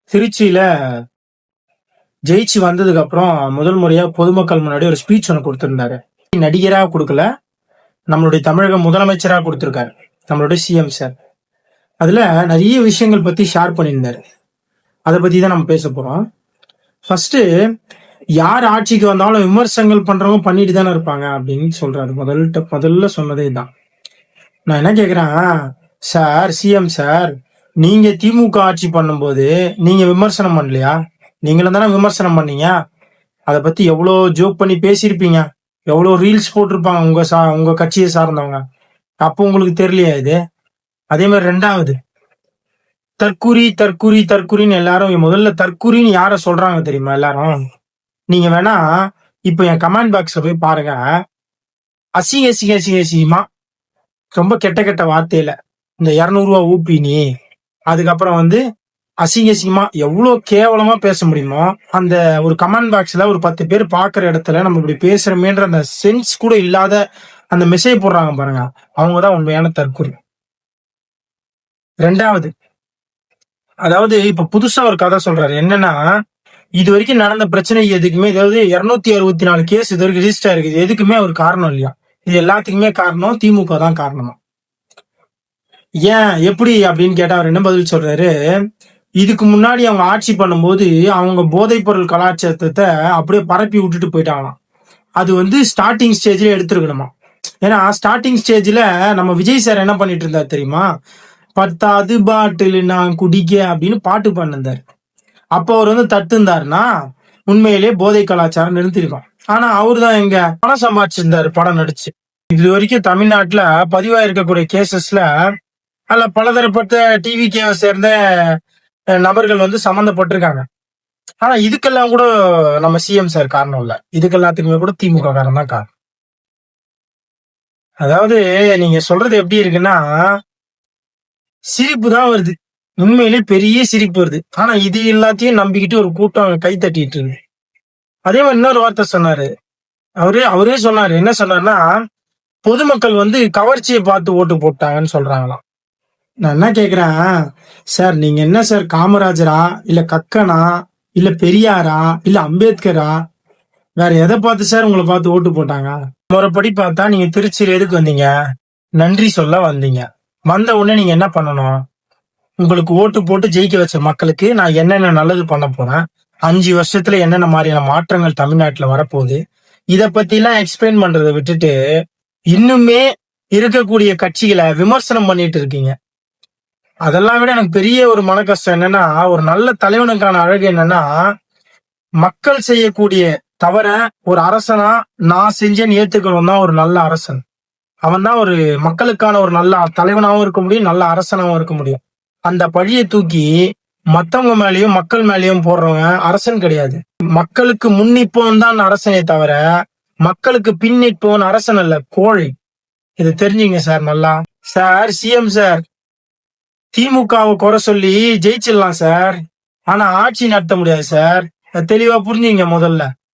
திருச்சியில ஜெயிச்சு வந்ததுக்கு அப்புறம் முதல் முறையா பொதுமக்கள் முன்னாடி ஒரு ஸ்பீச் ஒன்று கொடுத்திருந்தாரு. நடிகரா கொடுக்கல, நம்மளுடைய தமிழக முதலமைச்சரா கொடுத்திருக்காரு, நம்மளுடைய சிஎம் சார். அதுல நிறைய விஷயங்கள் பத்தி ஷேர் பண்ணியிருந்தாரு. அதை பத்தி தான் நம்ம பேச போறோம். ஃபர்ஸ்ட், யார் ஆட்சிக்கு வந்தாலும் விமர்சனங்கள் பண்றவங்க பண்ணிட்டு தானே இருப்பாங்க அப்படின்னு சொல்றாரு. முதல்ல சொன்னதே தான். நான் என்ன கேக்குறேன், சார் சிஎம் சார், நீங்க திமுக ஆட்சி பண்ணும்போது நீங்க விமர்சனம் பண்ணலையா? நீங்களும் தானே விமர்சனம் பண்ணீங்க. அதை பத்தி எவ்வளவு ஜோக் பண்ணி பேசியிருப்பீங்க, எவ்வளவு ரீல்ஸ் போட்டிருப்பாங்க உங்க கட்சியை சார்ந்தவங்க. அப்போ உங்களுக்கு தெரியலையா இது? அதே மாதிரி ரெண்டாவது, தற்குறி தற்குறி தற்குறின்னு எல்லாரும் முதல்ல தற்குறின்னு யார சொல்றாங்க தெரியுமா? எல்லாரும் நீங்க வேணா இப்ப என் கமெண்ட் பாக்ஸ்ல போய் பாருங்க. அசிங்க அசிங்க அசிங்க அசிங்கமா ரொம்ப கெட்ட கெட்ட வார்த்தையில இந்த 200 ரூபா ஊப்பி நீ, அதுக்கப்புறம் அசிங்க அசிங்கமா எவ்வளவு கேவலமா பேச முடியுமோ அந்த ஒரு கமெண்ட் பாக்ஸ்ல ஒரு 10 பேர் பாக்குற இடத்துல நம்ம இப்படி பேசுறமேன்ற அந்த சென்ஸ் கூட இல்லாத அந்த மெசேஜ் போடுறாங்க பாருங்க, அவங்கதான் உண்மையான தற்குறி. ரெண்டாவது, அதாவது இப்ப புதுசா ஒரு கதை சொல்றாரு. என்னன்னா, இது வரைக்கும் நடந்த பிரச்சனை எதுக்குமே, அதாவது 264 கேஸ் இது வரைக்கும் ரிஜிஸ்டர் இருக்குது, எதுக்குமே அவர் காரணம் இல்லையா? இது எல்லாத்துக்குமே காரணம் திமுக தான் காரணமா. ஏன் எப்படி அப்படின்னு கேட்டா அவர் என்ன பதில் சொல்றாரு, இதுக்கு முன்னாடி அவங்க ஆட்சி பண்ணும்போது அவங்க போதைப் பொருள் கலாச்சாரத்தை அப்படியே பரப்பி விட்டுட்டு போயிட்டாங்களாம். அது ஸ்டார்டிங் ஸ்டேஜ்ல எடுத்துருக்கணுமா. ஏன்னா ஸ்டார்டிங் ஸ்டேஜ்ல நம்ம விஜய் சார் என்ன பண்ணிட்டு இருந்தாரு தெரியுமா? 10 பாட்டில் நான் குடிக்க அப்படின்னு பாட்டு பண்ணிருந்தாரு. அப்போ அவர் தட்டுந்தாருன்னா உண்மையிலேயே போதை கலாச்சாரம் நிறுத்திருக்கோம். ஆனா அவரு தான் எங்க பணம் சம்பாதிச்சிருந்தாரு படம் நடிச்சு. இது வரைக்கும் தமிழ்நாட்டுல பதிவாயிருக்கக்கூடிய கேசஸ்ல அல்ல பலதரப்பட்ட டிவிகேவை சேர்ந்த நபர்கள் சம்பந்தப்பட்டிருக்காங்க. ஆனா இதுக்கெல்லாம் கூட நம்ம சிஎம் சார் காரணம் இல்ல, இதுக்கெல்லாத்துக்குமே கூட திமுக காரணம் தான் காரணம். அதாவது நீங்க சொல்றது எப்படி இருக்குன்னா, சிரிப்பு தான் வருது, உண்மையிலே பெரிய சிரிப்பு வருது. ஆனா இது எல்லாத்தையும் நம்பிக்கிட்டு ஒரு கூட்டம் கை தட்டிட்டு இருக்கு. அதே மாதிரி இன்னொரு வார்த்தை சொன்னாரு. அவரே சொன்னாரு. என்ன சொன்னார்னா, பொதுமக்கள் கவர்ச்சியை பார்த்து ஓட்டு போட்டாங்கன்னு சொல்றாங்களாம். நான் என்ன கேக்குறேன், சார் நீங்க என்ன சார் காமராஜரா, இல்ல கக்கனா, இல்ல பெரியாரா, இல்ல அம்பேத்கரா, வேற எதை பார்த்து சார் உங்களை பார்த்து ஓட்டு போட்டாங்க? முறைப்படி பார்த்தா நீங்க திருச்சியில எதுக்கு வந்தீங்க? நன்றி சொல்ல வந்தீங்க. வந்த உடனே நீங்க என்ன பண்ணணும்? உங்களுக்கு ஓட்டு போட்டு ஜெயிக்க வச்ச மக்களுக்கு நான் என்னென்ன நல்லது பண்ண போறேன், 5 வருஷத்துல என்னென்ன மாதிரியான மாற்றங்கள் தமிழ்நாட்டுல வரப்போகுது, இத பத்தி எல்லாம் எக்ஸ்பிளைன் பண்றதை விட்டுட்டு இன்னுமே இருக்கக்கூடிய கட்சிகளை விமர்சனம் பண்ணிட்டு இருக்கீங்க. அதெல்லாம் விட எனக்கு பெரிய ஒரு மன கஷ்டம் என்னன்னா, ஒரு நல்ல தலைவனுக்கான அழகு என்னன்னா, மக்கள் செய்யக்கூடிய தவிர ஒரு அரசனா நான் செஞ்சேன்னு ஏத்துக்கணும் தான் ஒரு நல்ல அரசன். அவன் தான் ஒரு மக்களுக்கான ஒரு நல்ல தலைவனாகவும் இருக்க முடியும், நல்ல அரசனாகவும் இருக்க முடியும். அந்த பழியை தூக்கி மத்தவங்க மேலேயும் மக்கள் மேலேயும் போடுறவன் அரசன் கிடையாது. மக்களுக்கு முன்னிப்பவன் தான் அரசனே தவிர மக்களுக்கு பின் நிற்பவன் அரசன் அல்ல, கோழை. இது தெரிஞ்சுங்க சார் நல்லா. சார் சிஎம் சார், திமுகவை குறை சொல்லி ஜெயிச்சிடலாம் சார், ஆனா ஆட்சி நடத்த முடியாது சார். தெளிவா புரிஞ்சுங்க முதல்ல.